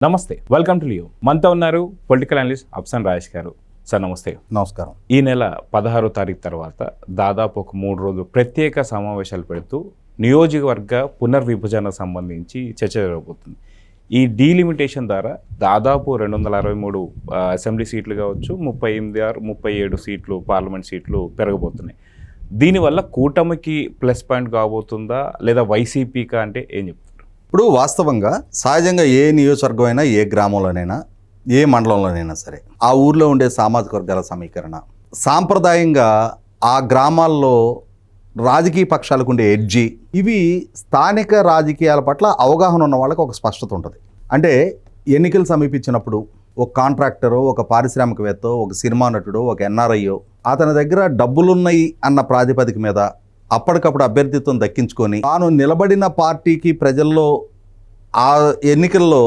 నమస్తే, welcome to Leo. మనతో ఉన్నారు పొలిటికల్ అనలిస్ట్ అఫ్సన్ రాజేష్ గారు. సార్ నమస్తే. నమస్కారం. ఈ నెల 16వ తారీఖు తర్వాత దాదాపు ఒక 3 రోజులు ప్రత్యేక సమావేశాలు పెడుతూ నియోజకవర్గ పునర్విభజన సంబంధించి చర్చ జరగబోతుంది. ఈ డీలిమిటేషన్ ద్వారా దాదాపు 263 అసెంబ్లీ సీట్లు కావచ్చు, 37 సీట్లు పార్లమెంట్ సీట్లు పెరగబోతున్నాయి. దీనివల్ల కూటమికి ప్లస్ పాయింట్ కాబోతుందా లేదా వైసీపీకా అంటే ఏం చెప్తారు? ఇప్పుడు వాస్తవంగా సహజంగా ఏ నియోజకవర్గం అయినా, ఏ గ్రామంలోనైనా, ఏ మండలంలోనైనా సరే ఆ ఊర్లో ఉండే సామాజిక వర్గాల సమీకరణ సాంప్రదాయంగా ఆ గ్రామాల్లో రాజకీయ పక్షాలకు ఉండే ఎడ్జి ఇవి స్థానిక రాజకీయాల పట్ల అవగాహన ఉన్న వాళ్ళకి ఒక స్పష్టత ఉంటుంది. అంటే ఎన్నికలు సమీపించినప్పుడు ఒక కాంట్రాక్టరో, ఒక పారిశ్రామికవేత్తో, ఒక సినిమా నటుడో, ఒక ఎన్ఆర్ఐయో అతని దగ్గర డబ్బులున్నాయి అన్న ప్రాతిపదిక మీద అప్పటికప్పుడు అభ్యర్థిత్వం దక్కించుకొని తాను నిలబడిన పార్టీకి ప్రజల్లో ఆ ఎన్నికల్లో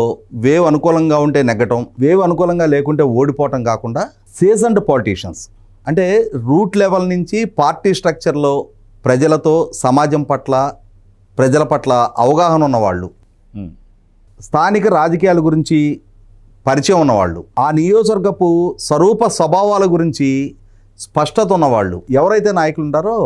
వేవ్ అనుకూలంగా ఉంటే నెగ్గటం, వేవ్ అనుకూలంగా లేకుంటే ఓడిపోవటం కాకుండా సీజన్డ్ పాలిటీషియన్స్ అంటే రూట్ లెవెల్ నుంచి పార్టీ స్ట్రక్చర్లో ప్రజలతో, సమాజం పట్ల, ప్రజల పట్ల అవగాహన ఉన్నవాళ్ళు, స్థానిక రాజకీయాల గురించి పరిచయం ఉన్నవాళ్ళు, ఆ నియోజకవర్గపు స్వరూప స్వభావాల గురించి స్పష్టత ఉన్నవాళ్ళు ఎవరైతే నాయకులు ఉంటారో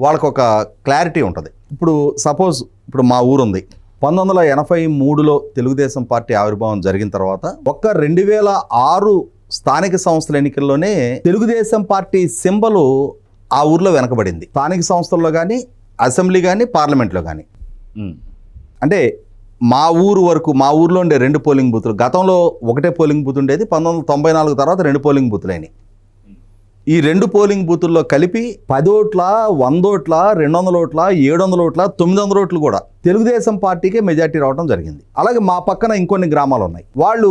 వాళ్ళకు ఒక క్లారిటీ ఉంటుంది. ఇప్పుడు సపోజ్ ఇప్పుడు మా ఊరుంది. 1983లో తెలుగుదేశం పార్టీ ఆవిర్భావం జరిగిన తర్వాత 2006 స్థానిక సంస్థల ఎన్నికల్లోనే తెలుగుదేశం పార్టీ సింబలు ఆ ఊర్లో వెనకబడింది. స్థానిక సంస్థల్లో కానీ, అసెంబ్లీ కానీ, పార్లమెంట్లో కానీ. అంటే మా ఊరు వరకు, మా ఊర్లో ఉండే 2 పోలింగ్ బూతులు, గతంలో ఒకటే పోలింగ్ బూత్ ఉండేది. 1994 తర్వాత 2 పోలింగ్ బూతులు అయినాయి. ఈ 2 పోలింగ్ బూతుల్లో కలిపి 10 ఓట్ల, 100 ఓట్ల, 200 ఓట్ల, 700 ఓట్ల, 900 ఓట్లు కూడా తెలుగుదేశం పార్టీకే మెజార్టీ రావడం జరిగింది. అలాగే మా పక్కన ఇంకొన్ని గ్రామాలు ఉన్నాయి. వాళ్ళు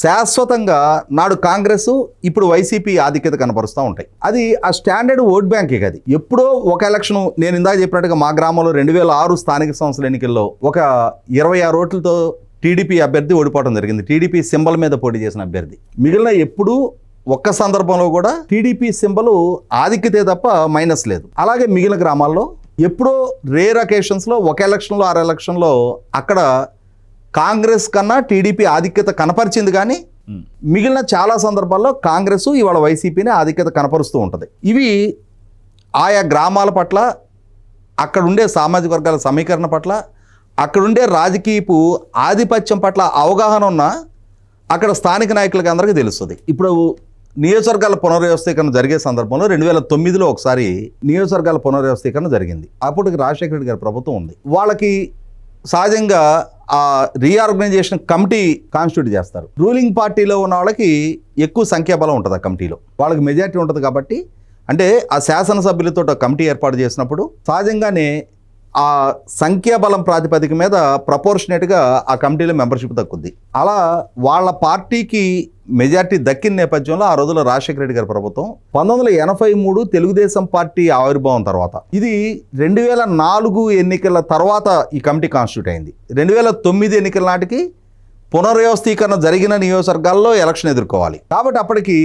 శాశ్వతంగా నాడు కాంగ్రెస్, ఇప్పుడు వైసీపీ ఆధిక్యత కనపరుస్తూ ఉంటాయి. అది ఆ స్టాండర్డ్ ఓట్ బ్యాంకే కాదు. ఎప్పుడో ఒక ఎలక్షన్, నేను ఇందాక చెప్పినట్టుగా మా గ్రామంలో 2006 స్థానిక సంస్థల ఎన్నికల్లో ఒక 26 ఓట్లతో టీడీపీ అభ్యర్థి ఓడిపోవడం జరిగింది. టీడీపీ సింబల్ మీద పోటీ చేసిన అభ్యర్థి. మిగిలిన ఎప్పుడూ ఒక్క సందర్భంలో కూడా టీడీపీ సింబల్ ఆధిక్యతే తప్ప మైనస్ లేదు. అలాగే మిగిలిన గ్రామాల్లో ఎప్పుడో రేర్ అకేషన్స్లో ఒక ఎలక్షన్లో, 6 ఎలక్షన్లో అక్కడ కాంగ్రెస్ కన్నా టీడీపీ ఆధిక్యత కనపరిచింది. కానీ మిగిలిన చాలా సందర్భాల్లో కాంగ్రెస్ ఇవాళ వైసీపీని ఆధిక్యత కనపరుస్తూ ఉంటుంది. ఇవి ఆయా గ్రామాల పట్ల, అక్కడుండే సామాజిక వర్గాల సమీకరణ పట్ల, అక్కడుండే రాజకీయపు ఆధిపత్యం పట్ల అవగాహన ఉన్న అక్కడ స్థానిక నాయకులకి అందరికీ తెలుస్తుంది. ఇప్పుడు నియోజకవర్గాల పునర్వ్యవస్థీకరణ జరిగే సందర్భంలో 2009లో ఒకసారి నియోజకవర్గాల పునర్వ్యవస్థీకరణ జరిగింది. అప్పటికి రాజశేఖర రెడ్డి గారి ప్రభుత్వం ఉంది. వాళ్ళకి సహజంగా ఆ రీఆర్గనైజేషన్ కమిటీ కాన్స్టిట్యూట్ చేస్తారు. రూలింగ్ పార్టీలో ఉన్న వాళ్ళకి ఎక్కువ సంఖ్యాబలం ఉంటుంది ఆ కమిటీలో, వాళ్ళకి మెజారిటీ ఉంటుంది. కాబట్టి అంటే ఆ శాసనసభ్యులతో కమిటీ ఏర్పాటు చేసినప్పుడు సహజంగానే ఆ సంఖ్యాబలం ప్రాతిపదిక మీద ప్రపోర్షనేట్గా ఆ కమిటీలో మెంబర్షిప్ దక్కుద్ది. అలా వాళ్ళ పార్టీకి మెజార్టీ దక్కిన నేపథ్యంలో ఆ రోజుల్లో రాజశేఖర రెడ్డి గారి ప్రభుత్వం 1983 తెలుగుదేశం పార్టీ ఆవిర్భావం తర్వాత, ఇది 2004 ఎన్నికల తర్వాత ఈ కమిటీ కాన్స్టిట్యూట్ అయింది. 2009 ఎన్నికల నాటికి పునర్వ్యవస్థీకరణ జరిగిన నియోజకవర్గాల్లో ఎలక్షన్ ఎదుర్కోవాలి. కాబట్టి అప్పటికి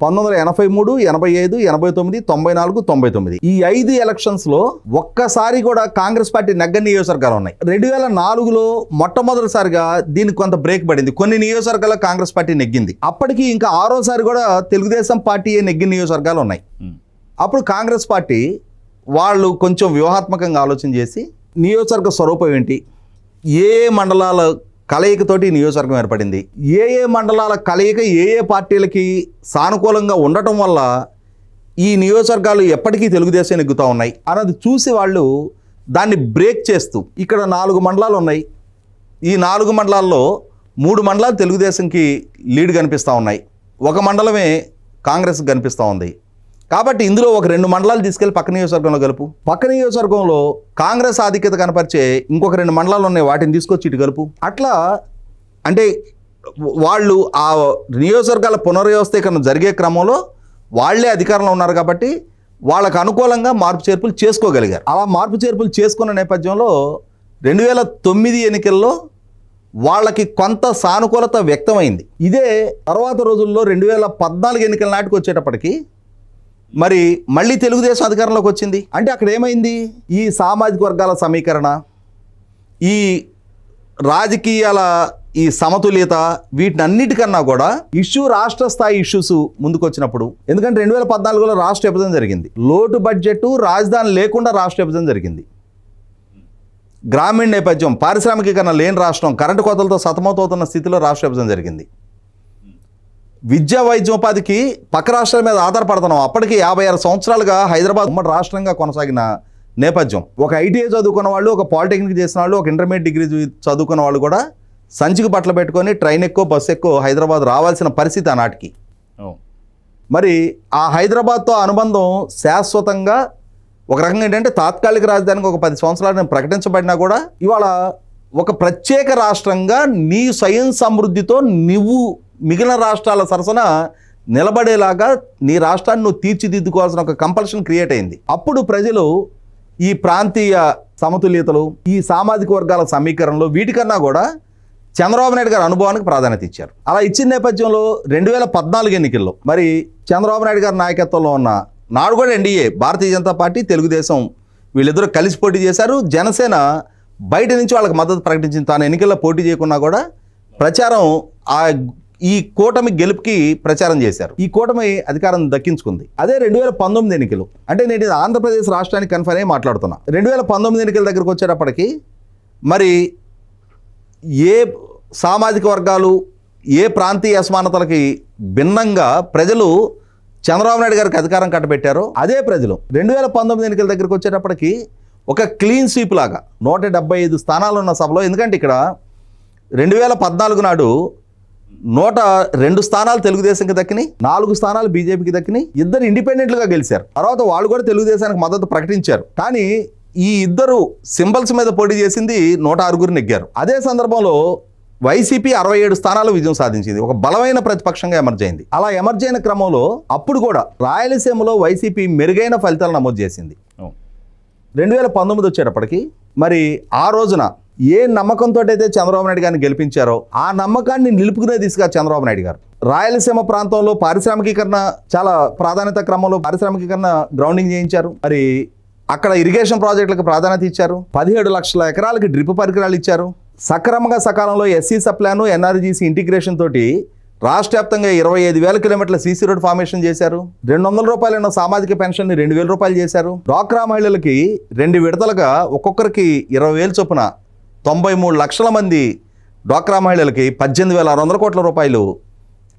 1983, 85, 89, 94, 99 ఈ 5 ఎలక్షన్స్లో ఒక్కసారి కూడా కాంగ్రెస్ పార్టీ నెగ్గని నియోజకవర్గాలు ఉన్నాయి. 2004లో మొట్టమొదటిసారిగా దీనికి కొంత బ్రేక్ పడింది. కొన్ని నియోజకవర్గాల్లో కాంగ్రెస్ పార్టీ నెగ్గింది. అప్పటికి ఇంకా 6వసారి కూడా తెలుగుదేశం పార్టీ నెగ్గిన నియోజకవర్గాలు ఉన్నాయి. అప్పుడు కాంగ్రెస్ పార్టీ వాళ్ళు కొంచెం వ్యూహాత్మకంగా ఆలోచన చేసి నియోజకవర్గ స్వరూపం ఏంటి, ఏ మండలాల కలయికతోటి నియోజకవర్గం ఏర్పడింది, ఏ మండలాల కలయిక ఏ పార్టీలకి సానుకూలంగా ఉండటం వల్ల ఈ నియోజకవర్గాలు ఎప్పటికీ తెలుగుదేశం నెగ్గుతూ ఉన్నాయి అన్నది చూసి వాళ్ళు దాన్ని బ్రేక్ చేస్తూ, ఇక్కడ 4 మండలాలు ఉన్నాయి. ఈ 4 మండలాల్లో 3 మండలాలు తెలుగుదేశంకి లీడ్ కనిపిస్తూ ఉన్నాయి, ఒక మండలమే కాంగ్రెస్ కనిపిస్తూ ఉంది. కాబట్టి ఇందులో ఒక 2 మండలాలు తీసుకెళ్ళి పక్క నియోజకవర్గంలో కలుపు, పక్క నియోజకవర్గంలో కాంగ్రెస్ ఆధిక్యత కనపరిచే ఇంకొక 2 మండలాలు ఉన్నాయి, వాటిని తీసుకొచ్చి ఇటు కలుపు. అట్లా అంటే వాళ్ళు ఆ నియోజకవర్గాల పునర్వ్యవస్థీకరణ జరిగే క్రమంలో వాళ్లే అధికారంలో ఉన్నారు కాబట్టి వాళ్ళకు అనుకూలంగా మార్పు చేర్పులు చేసుకోగలిగారు. అలా మార్పు చేర్పులు చేసుకున్న నేపథ్యంలో 2009 ఎన్నికల్లో వాళ్ళకి కొంత సానుకూలత వ్యక్తమైంది. ఇదే తర్వాత రోజుల్లో 2014 ఎన్నికల నాటికి వచ్చేటప్పటికి మరి మళ్ళీ తెలుగుదేశం అధికారంలోకి వచ్చింది. అంటే అక్కడ ఏమైంది, ఈ సామాజిక వర్గాల సమీకరణ, ఈ రాజకీయాల ఈ సమతుల్యత వీటినన్నిటికన్నా కూడా రాష్ట్ర స్థాయి ఇష్యూస్ ముందుకు వచ్చినప్పుడు, ఎందుకంటే 2014లో రాష్ట్ర విభజన జరిగింది, లోటు బడ్జెట్, రాజధాని లేకుండా రాష్ట్ర విభజన జరిగింది, గ్రామీణ నేపథ్యం, పారిశ్రామికీకరణ లేని రాష్ట్రం, కరెంటు కోతలతో సతమతమవుతున్న స్థితిలో రాష్ట్ర విభజన జరిగింది. విద్యా వైద్యోపాధికి పక్క రాష్ట్రాల మీద ఆధారపడుతున్నాం. అప్పటికి 56 సంవత్సరాలుగా హైదరాబాద్ ఉమ్మడి రాష్ట్రంగా కొనసాగిన నేపథ్యం. ఒక ఐటీఐ చదువుకున్న వాళ్ళు, ఒక పాలిటెక్నిక్ చేసిన వాళ్ళు, ఒక ఇంటర్మీడియట్ డిగ్రీ చదువుకున్న వాళ్ళు కూడా సంచికి బట్టలు పెట్టుకొని ట్రైన్ ఎక్కువ బస్సు ఎక్కువ హైదరాబాద్ రావాల్సిన పరిస్థితి ఆనాటికి. మరి ఆ హైదరాబాద్తో అనుబంధం శాశ్వతంగా ఒక రకంగా ఏంటంటే తాత్కాలిక రాజధానికి ఒక 10 సంవత్సరాలు ప్రకటించబడినా కూడా ఇవాళ ఒక ప్రత్యేక రాష్ట్రంగా నీ స్వయం సమృద్ధితో నువ్వు మిగిలిన రాష్ట్రాల సరసన నిలబడేలాగా నీ రాష్ట్రాన్ని నువ్వు తీర్చిదిద్దుకోవాల్సిన ఒక కంపల్షన్ క్రియేట్ అయింది. అప్పుడు ప్రజలు ఈ ప్రాంతీయ సమతుల్యతలు, ఈ సామాజిక వర్గాల సమీకరణలు, వీటికన్నా కూడా చంద్రబాబు నాయుడు గారి అనుభవానికి ప్రాధాన్యత ఇచ్చారు. అలా ఇచ్చిన నేపథ్యంలో 2014 ఎన్నికల్లో మరి చంద్రబాబు నాయుడు గారి నాయకత్వంలో ఉన్న నాడు కూడా ఎన్డీఏ, భారతీయ జనతా పార్టీ, తెలుగుదేశం వీళ్ళిద్దరూ కలిసి పోటీ చేశారు. జనసేన బయట నుంచి వాళ్ళకి మద్దతు ప్రకటించింది. తాను ఎన్నికల్లో పోటీ చేయకున్నా కూడా ప్రచారం ఈ కూటమి గెలుపుకి ప్రచారం చేశారు. ఈ కూటమి అధికారం దక్కించుకుంది. అదే 2019 ఎన్నికలు, అంటే నేను ఆంధ్రప్రదేశ్ రాష్ట్రానికి కన్ఫర్మ్ అయ్యి మాట్లాడుతున్నా. 2019 ఎన్నికల దగ్గరకు వచ్చేటప్పటికి మరి ఏ సామాజిక వర్గాలు, ఏ ప్రాంతీయ అసమానతలకి భిన్నంగా ప్రజలు చంద్రబాబు నాయుడు గారికి అధికారం కట్టబెట్టారో అదే ప్రజలు 2019 ఎన్నికల దగ్గరకు వచ్చేటప్పటికి ఒక క్లీన్ స్వీప్ లాగా 175 స్థానాలు ఉన్న సభలో, ఎందుకంటే ఇక్కడ 2014 నాడు 102 స్థానాలు తెలుగుదేశంకి దక్కినాయి, 4 స్థానాలు బీజేపీకి దక్కినాయి, 2 ఇండిపెండెంట్లుగా గెలిచారు. తర్వాత వాళ్ళు కూడా తెలుగుదేశానికి మద్దతు ప్రకటించారు. కానీ ఈ 2 సింబల్స్ మీద పోటీ చేసింది 106 నెగ్గారు. అదే సందర్భంలో వైసీపీ 67 స్థానాలు విజయం సాధించింది, ఒక బలమైన ప్రతిపక్షంగా ఎమర్జ్ అయింది. అలా ఎమర్జ్ అయిన క్రమంలో అప్పుడు కూడా రాయలసీమలో వైసీపీ మెరుగైన ఫలితాలు నమోదు చేసింది. 2019 వచ్చేటప్పటికి మరి ఆ రోజున ఏ నమ్మకంతో అయితే చంద్రబాబు నాయుడు గారిని గెలిపించారో ఆ నమ్మకాన్ని నిలుపుకునే దిశగా చంద్రబాబు నాయుడు గారు రాయలసీమ ప్రాంతంలో పారిశ్రామికీకరణ, చాలా ప్రాధాన్యత క్రమంలో పారిశ్రామికీకరణ గ్రౌండింగ్ చేయించారు. మరి అక్కడ ఇరిగేషన్ ప్రాజెక్టులకు ప్రాధాన్యత ఇచ్చారు. 17 లక్షల ఎకరాలకి డ్రిప్ పరికరాలు ఇచ్చారు. సక్రమంగా సకాలంలో ఎస్సీ సప్లాను, ఎన్ఆర్జీసీ ఇంటిగ్రేషన్ తోటి రాష్ట్ర వ్యాప్తంగా 25,000 కిలోమీటర్ల సీసీ రోడ్ ఫార్మేషన్ చేశారు. 200 రూపాయలైన సామాజిక పెన్షన్ 2,000 రూపాయలు చేశారు. డ్వాక్రా మహిళలకి 2 విడతలుగా ఒక్కొక్కరికి 20,000 చొప్పున 93 లక్షల మంది డ్వాక్రా మహిళలకి 18,600 కోట్ల రూపాయలు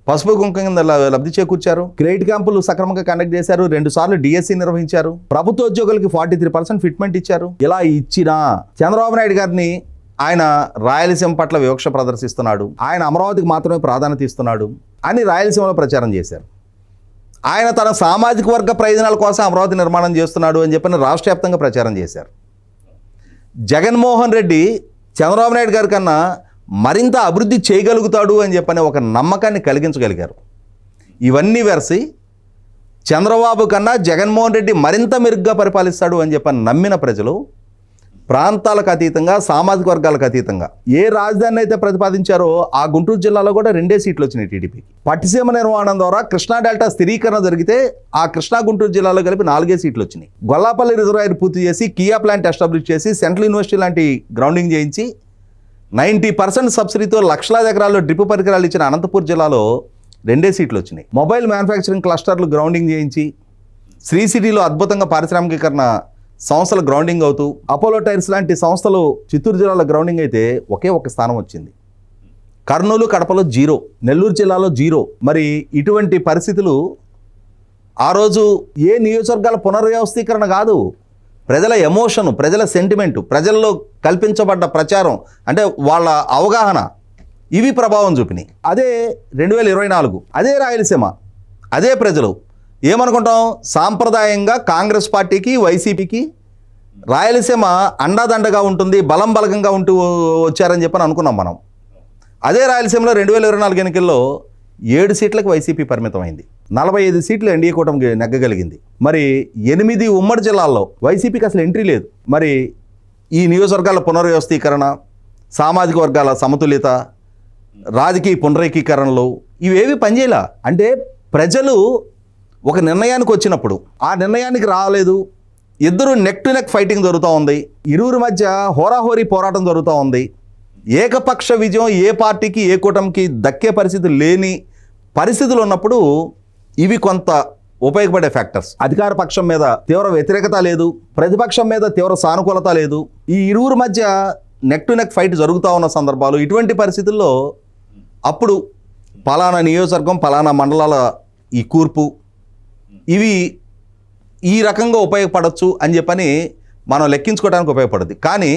పసుపు కుంకుమ కింద లబ్ధి చేకూర్చారు. క్రెడిట్ క్యాంపులు సక్రమంగా కండక్ట్ చేశారు. 2 సార్లు డిఎస్సి నిర్వహించారు. ప్రభుత్వ ఉద్యోగులకి 43% ఫిట్మెంట్ ఇచ్చారు. ఇలా ఇచ్చినా చంద్రబాబు నాయుడు గారిని ఆయన రాయలసీమ పట్ల వివక్ష ప్రదర్శిస్తున్నాడు, ఆయన అమరావతికి మాత్రమే ప్రాధాన్యత ఇస్తున్నాడు అని రాయలసీమలో ప్రచారం చేశారు. ఆయన తన సామాజిక వర్గ ప్రయోజనాల కోసం అమరావతి నిర్మాణం చేస్తున్నాడు అని చెప్పని రాష్ట్ర వ్యాప్తంగా ప్రచారం చేశారు. జగన్మోహన్ రెడ్డి చంద్రబాబు నాయుడు గారి కన్నా మరింత అభివృద్ధి చేయగలుగుతాడు అని చెప్పని ఒక నమ్మకాన్ని కలిగించగలిగారు. ఇవన్నీ వెరసి చంద్రబాబు కన్నా జగన్మోహన్ రెడ్డి మరింత మెరుగ్గా పరిపాలిస్తాడు అని చెప్పని నమ్మిన ప్రజలు ప్రాంతాలకు అతీతంగా, సామాజిక వర్గాలకు అతీతంగా ఏ రాజధానిని అయితే ప్రతిపాదించారో ఆ గుంటూరు జిల్లాలో కూడా 2 సీట్లు వచ్చినాయి టీడీపీకి. పట్టిసీమ నిర్మాణం ద్వారా కృష్ణా డెల్టా స్థిరీకరణ జరిగితే ఆ కృష్ణా గుంటూరు జిల్లాలో కలిపి 4 సీట్లు వచ్చినాయి. గొల్లాపల్లి రిజర్వాయర్ పూర్తి చేసి, కియా ప్లాంట్ ఎస్టాబ్లిష్ చేసి, సెంట్రల్ యూనివర్సిటీ లాంటి గ్రౌండింగ్ చేయించి 90% సబ్సిడీతో లక్షలాది ఎకరాల్లో డ్రిప్ పరికరాలు ఇచ్చిన అనంతపూర్ జిల్లాలో 2 సీట్లు వచ్చినాయి. మొబైల్ మ్యానుఫ్యాక్చరింగ్ క్లస్టర్లు గ్రౌండింగ్ చేయించి, శ్రీ సిటీలో అద్భుతంగా పారిశ్రామికీకరణ సంస్థలు గ్రౌండింగ్ అవుతూ, అపోలో టైర్స్ లాంటి సంస్థలు చిత్తూరు జిల్లాలో గ్రౌండింగ్ అయితే ఒకే ఒక స్థానం వచ్చింది. కర్నూలు, కడపలో 0, నెల్లూరు జిల్లాలో 0. మరి ఇటువంటి పరిస్థితులు ఆ రోజు ఏ నియోజకవర్గాల పునర్వ్యవస్థీకరణ కాదు, ప్రజల ఎమోషను, ప్రజల సెంటిమెంటు, ప్రజల్లో కల్పించబడ్డ ప్రచారం, అంటే వాళ్ళ అవగాహన, ఇవి ప్రభావం చూపినాయి. అదే 2024 అదే రాయలసీమ, అదే ప్రజలు ఏమనుకుంటాం, సాంప్రదాయంగా కాంగ్రెస్ పార్టీకి, వైసీపీకి రాయలసీమ అండాదండగా ఉంటుంది, బలం బలగంగా ఉంటూ వచ్చారని చెప్పని అనుకున్నాం మనం. అదే రాయలసీమలో 2024 ఎన్నికల్లో 7 సీట్లకు వైసీపీ పరిమితమైంది. 45 సీట్లు ఎన్డీఏ కూటమి నెగ్గగలిగింది. మరి 8 ఉమ్మడి జిల్లాల్లో వైసీపీకి అసలు ఎంట్రీ లేదు. మరి ఈ నియోజకవర్గాల పునర్వ్యవస్థీకరణ, సామాజిక వర్గాల సమతుల్యత, రాజకీయ పునరేకీకరణలు ఇవేవి పనిచేయాల. అంటే ప్రజలు ఒక నిర్ణయానికి వచ్చినప్పుడు ఆ నిర్ణయానికి రాలేదు, ఇద్దరు నెక్ టు నెక్ ఫైటింగ్ జరుగుతూ ఉంది, ఇరువురి మధ్య హోరాహోరీ పోరాటం జరుగుతూ ఉంది. ఏకపక్ష విజయం ఏ పార్టీకి ఏ కూటమికి దక్కే పరిస్థితి లేని పరిస్థితులు ఉన్నప్పుడు ఇవి కొంత ఉపయోగపడే ఫ్యాక్టర్స్. అధికార పక్షం మీద తీవ్ర వ్యతిరేకత లేదు, ప్రతిపక్షం మీద తీవ్ర సానుకూలత లేదు, ఈ ఇరువురు మధ్య నెక్ టు నెక్ ఫైట్ జరుగుతూ ఉన్న సందర్భాలు. ఇటువంటి పరిస్థితుల్లో అప్పుడు పలానా నియోజకవర్గం పలానా మండలాల ఈ కూర్పు ఇవి ఈ రకంగా ఉపయోగపడవచ్చు అని చెప్పని మనం లెక్కించుకోవడానికి ఉపయోగపడుతుంది. కానీ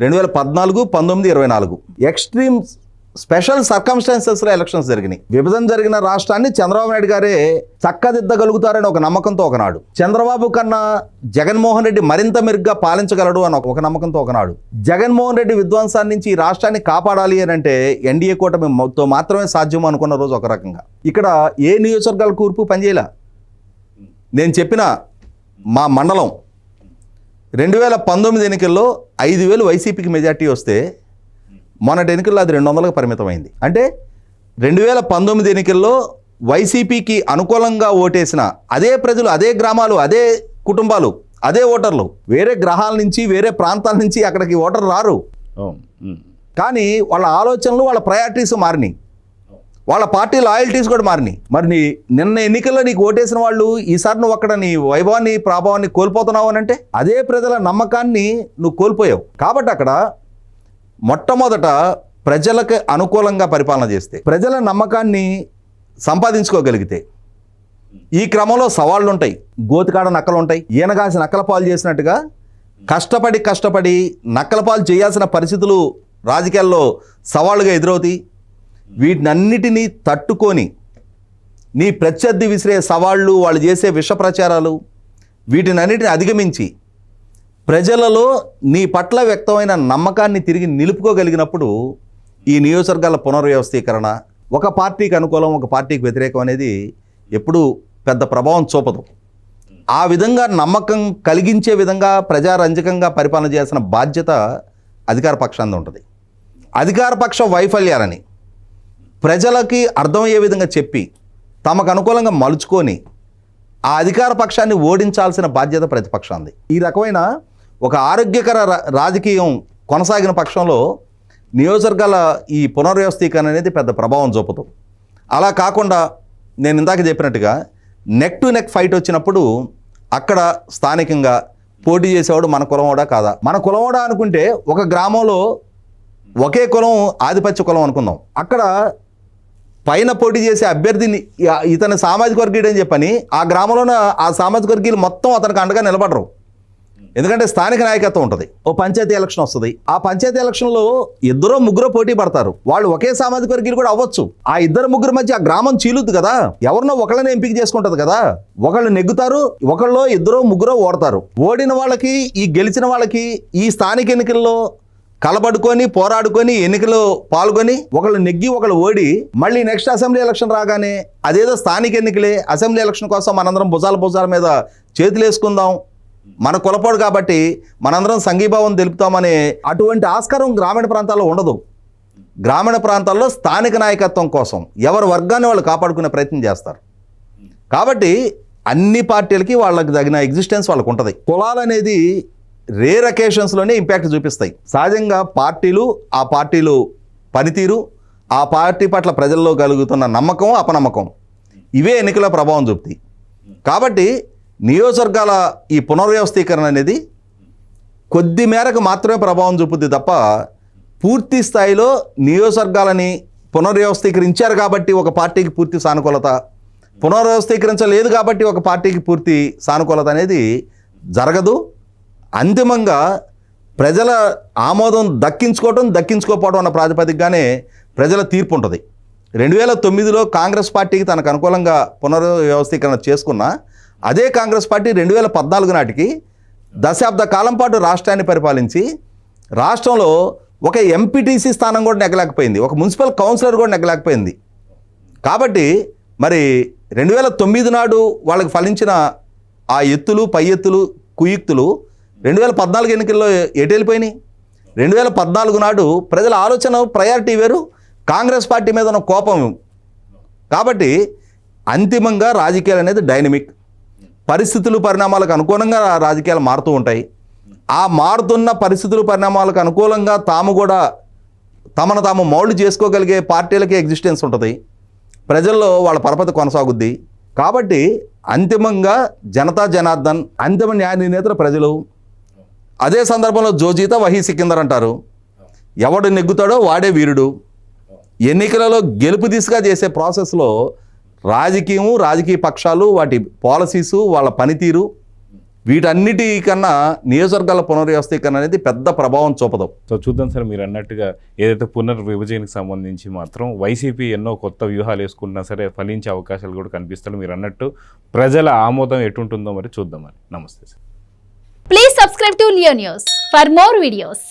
2014, 19, 24 ఎక్స్ట్రీమ్ స్పెషల్ సర్కమ్స్టాన్సెస్లో ఎలక్షన్స్ జరిగినాయి. విభజన జరిగిన రాష్ట్రాన్ని చంద్రబాబు నాయుడు గారే చక్కదిద్దగలుగుతారని ఒక నమ్మకంతో ఒకనాడు, చంద్రబాబు కన్నా జగన్మోహన్ రెడ్డి మరింత మెరుగ్గా పాలించగలడు అని ఒక నమ్మకంతో ఒకనాడు, జగన్మోహన్ రెడ్డి విధ్వంసాన్ని నుంచి ఈ రాష్ట్రాన్ని కాపాడాలి అని అంటే ఎన్డీఏ కూటమితో మాత్రమే సాధ్యం అనుకున్న రోజు ఒక రకంగా. ఇక్కడ ఏ నియోజకవర్గాల కూర్పు పనిచేయలే. నేను చెప్పిన మా మండలం 2019 ఎన్నికల్లో 5,000 వైసీపీకి మెజార్టీ వస్తే మొన్నటి ఎన్నికల్లో అది 200లకు పరిమితమైంది. అంటే 2019 ఎన్నికల్లో వైసీపీకి అనుకూలంగా ఓటేసిన అదే ప్రజలు, అదే గ్రామాలు, అదే కుటుంబాలు, అదే ఓటర్లు, వేరే గ్రహాల నుంచి వేరే ప్రాంతాల నుంచి అక్కడికి ఓటర్ రారు. కానీ వాళ్ళ ఆలోచనలు, వాళ్ళ ప్రయారిటీస్ మారినాయి, వాళ్ళ పార్టీ లాయల్టీస్ కూడా మారినాయి. మరి నిన్న ఎన్నికల్లో నీకు ఓటేసిన వాళ్ళు ఈసారి నువ్వు అక్కడ నీ వైభవాన్ని ప్రాభావాన్ని కోల్పోతున్నావు అని అంటే అదే ప్రజల నమ్మకాన్ని నువ్వు కోల్పోయావు. కాబట్టి అక్కడ మొట్టమొదట ప్రజలకు అనుకూలంగా పరిపాలన చేస్తే, ప్రజల నమ్మకాన్ని సంపాదించుకోగలిగితే, ఈ క్రమంలో సవాళ్ళు ఉంటాయి, గోతికాడ నక్కలు ఉంటాయి. ఈయనగాసి నక్కల పాలు చేసినట్టుగా కష్టపడి నక్కల పాలు చేయాల్సిన పరిస్థితులు రాజకీయాల్లో సవాళ్ళుగా ఎదురవుతాయి. వీటినన్నిటినీ తట్టుకొని నీ ప్రత్యర్థి విసిరే సవాళ్ళు, వాళ్ళు చేసే విష ప్రచారాలు, వీటినన్నిటిని అధిగమించి ప్రజలలో నీ పట్ల వ్యక్తమైన నమ్మకాన్ని తిరిగి నిలుపుకోగలిగినప్పుడు ఈ నియోజకవర్గాల పునర్వ్యవస్థీకరణ ఒక పార్టీకి అనుకూలం, ఒక పార్టీకి వ్యతిరేకం అనేది ఎప్పుడూ పెద్ద ప్రభావం చూపదు. ఆ విధంగా నమ్మకం కలిగించే విధంగా ప్రజారంజకంగా పరిపాలన చేయాల్సిన బాధ్యత అధికార పక్షాన్ని ఉంటుంది. అధికార పక్ష వైఫల్యాలని ప్రజలకి అర్థమయ్యే విధంగా చెప్పి తమకు అనుకూలంగా మలుచుకొని ఆ అధికార పక్షాన్ని ఓడించాల్సిన బాధ్యత ప్రతిపక్షాంది. ఈ రకమైన ఒక ఆరోగ్యకర రాజకీయం కొనసాగిన పక్షంలో నియోజకవర్గాల ఈ పునర్వ్యవస్థీకరణ అనేది పెద్ద ప్రభావం చూపుతుంది. అలా కాకుండా నేను ఇందాక చెప్పినట్టుగా నెక్ టు నెక్ ఫైట్ వచ్చినప్పుడు అక్కడ స్థానికంగా పోటీ చేసేవాడు మన కులమోడా కాదా, మన కులమోడా అనుకుంటే ఒక గ్రామంలో ఒకే కులం ఆధిపత్య కులం అనుకుందాం, అక్కడ పైన పోటీ చేసే అభ్యర్థిని ఇతని సామాజిక వర్గీయుడు అని చెప్పని ఆ గ్రామంలోనే ఆ సామాజిక వర్గీయులు మొత్తం అతనికి అండగా నిలబడరు. ఎందుకంటే స్థానిక నాయకత్వం ఉంటుంది. ఓ పంచాయతీ ఎలక్షన్ వస్తుంది, ఆ పంచాయతీ ఎలక్షన్లో 2-3 పోటీ పడతారు, వాళ్ళు ఒకే సామాజిక వర్గీయులు కూడా అవ్వచ్చు. ఆ 2-3 మధ్య ఆ గ్రామం చీలుద్ది కదా, ఎవరినో ఒకళ్ళని ఎంపిక చేసుకుంటుంది కదా, ఒకళ్ళు నెగ్గుతారు, ఒకళ్ళు 2-3 ఓడతారు. ఓడిన వాళ్ళకి ఈ గెలిచిన వాళ్ళకి ఈ స్థానిక ఎన్నికల్లో కలబడుకొని పోరాడుకొని ఎన్నికల్లో పాల్గొని ఒకళ్ళు నెగ్గి ఒకళ్ళు ఓడి మళ్ళీ నెక్స్ట్ అసెంబ్లీ ఎలక్షన్ రాగానే అదేదో స్థానిక ఎన్నికలే, అసెంబ్లీ ఎలక్షన్ కోసం మనందరం భుజాల మీద చేతులు వేసుకుందాం, మన కులపోడు కాబట్టి మనందరం సంఘీభావం తెలుపుతామనే అటువంటి ఆస్కారం గ్రామీణ ప్రాంతాల్లో ఉండదు. గ్రామీణ ప్రాంతాల్లో స్థానిక నాయకత్వం కోసం ఎవరి వర్గాన్ని వాళ్ళు కాపాడుకునే ప్రయత్నం చేస్తారు. కాబట్టి అన్ని పార్టీలకి వాళ్ళకి తగిన ఎగ్జిస్టెన్స్ వాళ్ళకు ఉంటుంది. కులాలు అనేది రేర్ అకేషన్స్లోనే ఇంపాక్ట్ చూపిస్తాయి. సహజంగా పార్టీలు, ఆ పార్టీలు పనితీరు, ఆ పార్టీ పట్ల ప్రజల్లో కలుగుతున్న నమ్మకం అపనమ్మకం ఇవే ఎన్నికల ప్రభావం చూపుతాయి. కాబట్టి నియోజకవర్గాల ఈ పునర్వ్యవస్థీకరణ అనేది కొద్ది మేరకు మాత్రమే ప్రభావం చూపుద్ది తప్ప పూర్తి స్థాయిలో నియోజకవర్గాలని పునర్వ్యవస్థీకరించారు కాబట్టి ఒక పార్టీకి పూర్తి సానుకూలత, పునర్వ్యవస్థీకరించలేదు కాబట్టి ఒక పార్టీకి పూర్తి సానుకూలత అనేది జరగదు. అంతిమంగా ప్రజల ఆమోదం దక్కించుకోకపోవడం అన్న ప్రాతిపదికగానే ప్రజల తీర్పు ఉంటుంది. 2009లో కాంగ్రెస్ పార్టీకి తనకు అనుకూలంగా పునర్వ్యవస్థీకరణ చేసుకున్న అదే కాంగ్రెస్ పార్టీ 2014 నాటికి దశాబ్ద కాలం పాటు రాష్ట్రాన్ని పరిపాలించి రాష్ట్రంలో ఒక ఎంపీటీసీ స్థానం కూడా నెగ్గలేకపోయింది, ఒక మున్సిపల్ కౌన్సిలర్ కూడా నెగ్గలేకపోయింది. కాబట్టి మరి 2009 నాడు వాళ్ళకి ఫలించిన ఆ ఎత్తులు, పై ఎత్తులు, కుయుక్తులు 2014 ఎన్నికల్లో ఎటు వెళ్ళిపోయినాయి? 2014 నాడు ప్రజల ఆలోచన ప్రయారిటీ వేరు, కాంగ్రెస్ పార్టీ మీద ఉన్న కోపం. కాబట్టి అంతిమంగా రాజకీయాలు అనేది డైనమిక్, పరిస్థితులు పరిణామాలకు అనుగుణంగా రాజకీయాలు మారుతూ ఉంటాయి. ఆ మారుతున్న పరిస్థితులు పరిణామాలకు అనుకూలంగా తాము కూడా తమను తాము మౌల్డ్ చేసుకోగలిగే పార్టీలకే ఎగ్జిస్టెన్స్ ఉంటుంది, ప్రజల్లో వాళ్ళ పరపతి కొనసాగుద్ది. కాబట్టి అంతిమంగా జనతా జనార్దన్, అంతిమ న్యాయ నిర్ణేతలు ప్రజలు. అదే సందర్భంలో జోజీతా వహీ సికిందర్ అంటారు. ఎవడు నెగ్గుతాడో వాడే వీరుడు. ఎన్నికలలో గెలుపు దిశగా చేసే ప్రాసెస్లో రాజకీయము, రాజకీయ పక్షాలు, వాటి పాలసీసు, వాళ్ళ పనితీరు, వీటన్నిటికన్నా నియోజకవర్గాల పునర్వ్యవస్థీకరణ అనేది పెద్ద ప్రభావం చూపదు. సో చూద్దాం సార్, మీరు అన్నట్టుగా ఏదైతే పునర్విభజనకు సంబంధించి మాత్రం వైసీపీ ఎన్నో కొత్త వ్యూహాలు వేసుకున్నా సరే ఫలించే అవకాశాలు కూడా కనిపిస్తాయి. మీరు అన్నట్టు ప్రజల ఆమోదం ఎటుంటుందో మరి చూద్దాం. మరి నమస్తే sir. Please subscribe to Leo News for more videos.